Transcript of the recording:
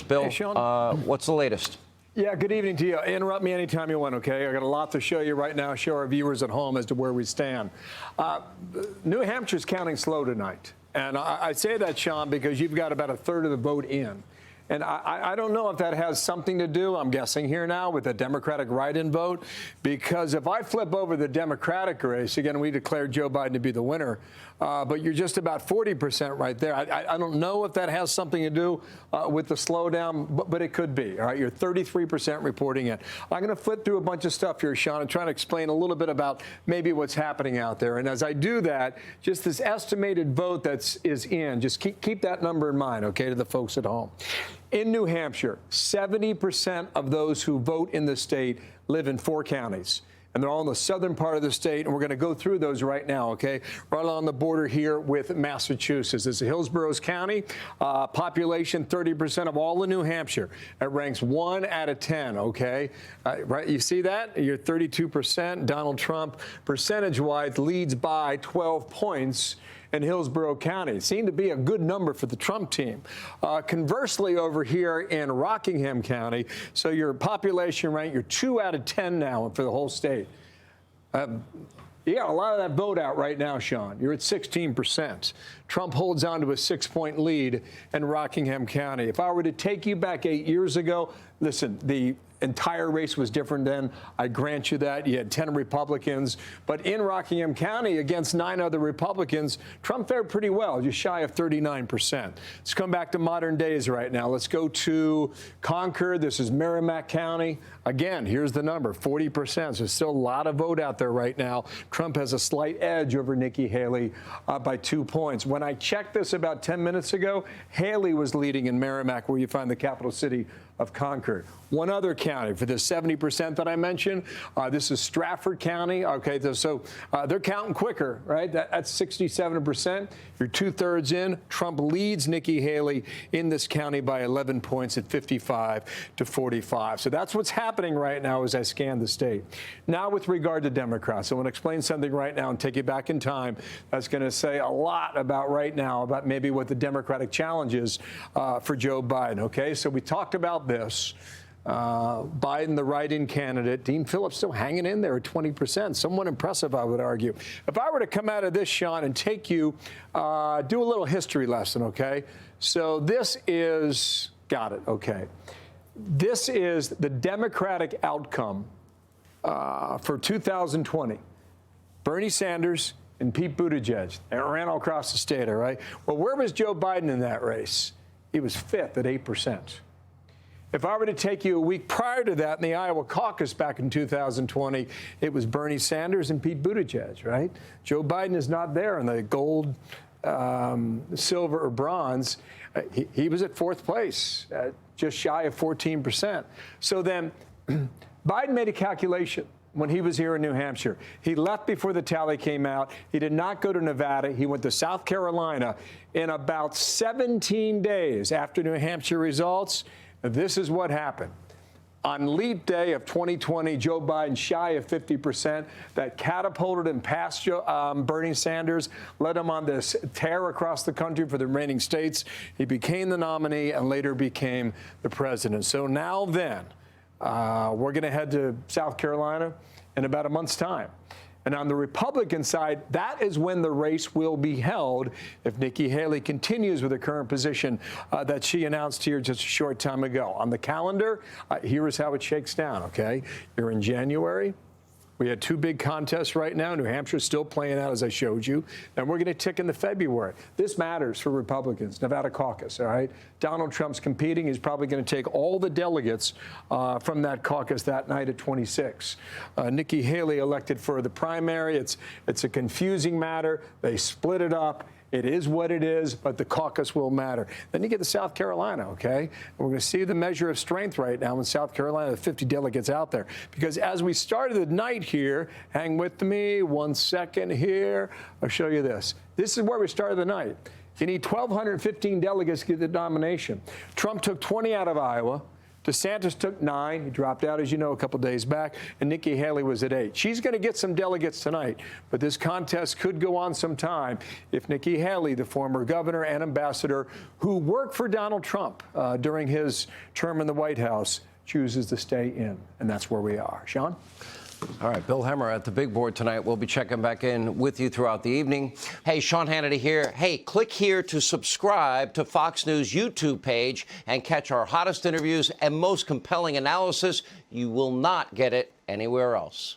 Bill. Hey, Sean. What's the latest? Yeah, good evening to you. Interrupt me anytime you want, okay? I got a lot to show you right now, show our viewers at home as to where we stand. New Hampshire's counting slow tonight. And I say that, Sean, because you've got about a third of the vote in. And I don't know if that has something to do, I'm guessing here now, with the Democratic write-in vote. Because if I flip over the Democratic race, again, we declared Joe Biden to be the winner, but you're just about 40% right there. I don't know if that has something to do with the slowdown, but it could be. All right, you're 33% reporting it. I'm going to flip through a bunch of stuff here, Sean, and try to explain a little bit about maybe what's happening out there. And as I do that, just this estimated vote is in, just keep that number in mind, okay, to the folks at home. In New Hampshire, 70% of those who vote in the state live in 4 counties. And they're all in the southern part of the state, and we're going to go through those right now, okay? Right along the border here with Massachusetts. This is Hillsborough County, population 30% of all of New Hampshire. It ranks 1 out of 10, okay? Right, you see that? You're 32%. Donald Trump, percentage-wise, leads by 12 points in Hillsborough County. It seemed to be a good number for the Trump team. Conversely, over here in Rockingham County, so your population rank, you're 2 out of 10 now for the whole state. You got a lot of that vote out right now, Sean. You're at 16%. Trump holds on to a 6-point lead in Rockingham County. If I were to take you back 8 years ago, listen, the entire race was different then. I grant you that. You had 10 Republicans. But in Rockingham County, against 9 other Republicans, Trump fared pretty well, just shy of 39%. Let's come back to modern days right now. Let's go to Concord. This is Merrimack County. Again, here's the number, 40%. So still a lot of vote out there right now. Trump has a slight edge over Nikki Haley by 2 points. When I checked this about 10 minutes ago, Haley was leading in Merrimack, where you find the capital city of Concord. One other county for the 70% that I mentioned, this is Stratford County. Okay, so they're counting quicker, right? That's 67%. You're 2/3 in. Trump leads Nikki Haley in this county by 11 points at 55-45. So that's what's happening right now as I scan the state. Now, with regard to Democrats, I want to explain something right now and take you back in time. That's going to say a lot about right now, about maybe what the Democratic challenge is for Joe Biden. Okay, so we talked about this. Biden, the write-in candidate. Dean Phillips still hanging in there at 20%. Somewhat impressive, I would argue. If I were to come out of this, Sean, and take you, do a little history lesson, okay? So this is, got it, okay. This is the Democratic outcome for 2020. Bernie Sanders and Pete Buttigieg. They ran all across the state, all right? Well, where was Joe Biden in that race? He was 5th at 8%. If I were to take you a week prior to that in the Iowa caucus back in 2020, it was Bernie Sanders and Pete Buttigieg, right? Joe Biden is not there in the gold, silver, or bronze. He was at 4th place, just shy of 14%. So then Biden made a calculation when he was here in New Hampshire. He left before the tally came out. He did not go to Nevada. He went to South Carolina. In about 17 days after New Hampshire results, this is what happened. On leap day of 2020, Joe Biden shy of 50%. That catapulted him past Bernie Sanders, led him on this tear across the country for the remaining states. He became the nominee and later became the president. So now then, we're going to head to South Carolina in about a month's time. And on the Republican side, that is when the race will be held if Nikki Haley continues with the current position that she announced here just a short time ago. On the calendar, here is how it shakes down, okay? You're in January. We had 2 big contests right now. New Hampshire's still playing out, as I showed you. And we're going to tick into February. This matters for Republicans. Nevada caucus, all right? Donald Trump's competing. He's probably going to take all the delegates from that caucus that night at 26. Nikki Haley elected for the primary. It's a confusing matter. They split it up. It is what it is, but the caucus will matter. Then you get to South Carolina, okay? And we're going to see the measure of strength right now in South Carolina, the 50 delegates out there. Because as we started the night here, hang with me 1 second here. I'll show you this. This is where we started the night. You need 1,215 delegates to get the nomination. Trump took 20 out of Iowa, DeSantis took 9. He dropped out, as you know, a couple days back. And Nikki Haley was at 8. She's going to get some delegates tonight. But this contest could go on some time if Nikki Haley, the former governor and ambassador who worked for Donald Trump during his term in the White House, chooses to stay in. And that's where we are. Sean? All right, Bill Hemmer at the big board tonight. We'll be checking back in with you throughout the evening. Hey, Sean Hannity here. Hey, click here to subscribe to Fox News YouTube page and catch our hottest interviews and most compelling analysis. You will not get it anywhere else.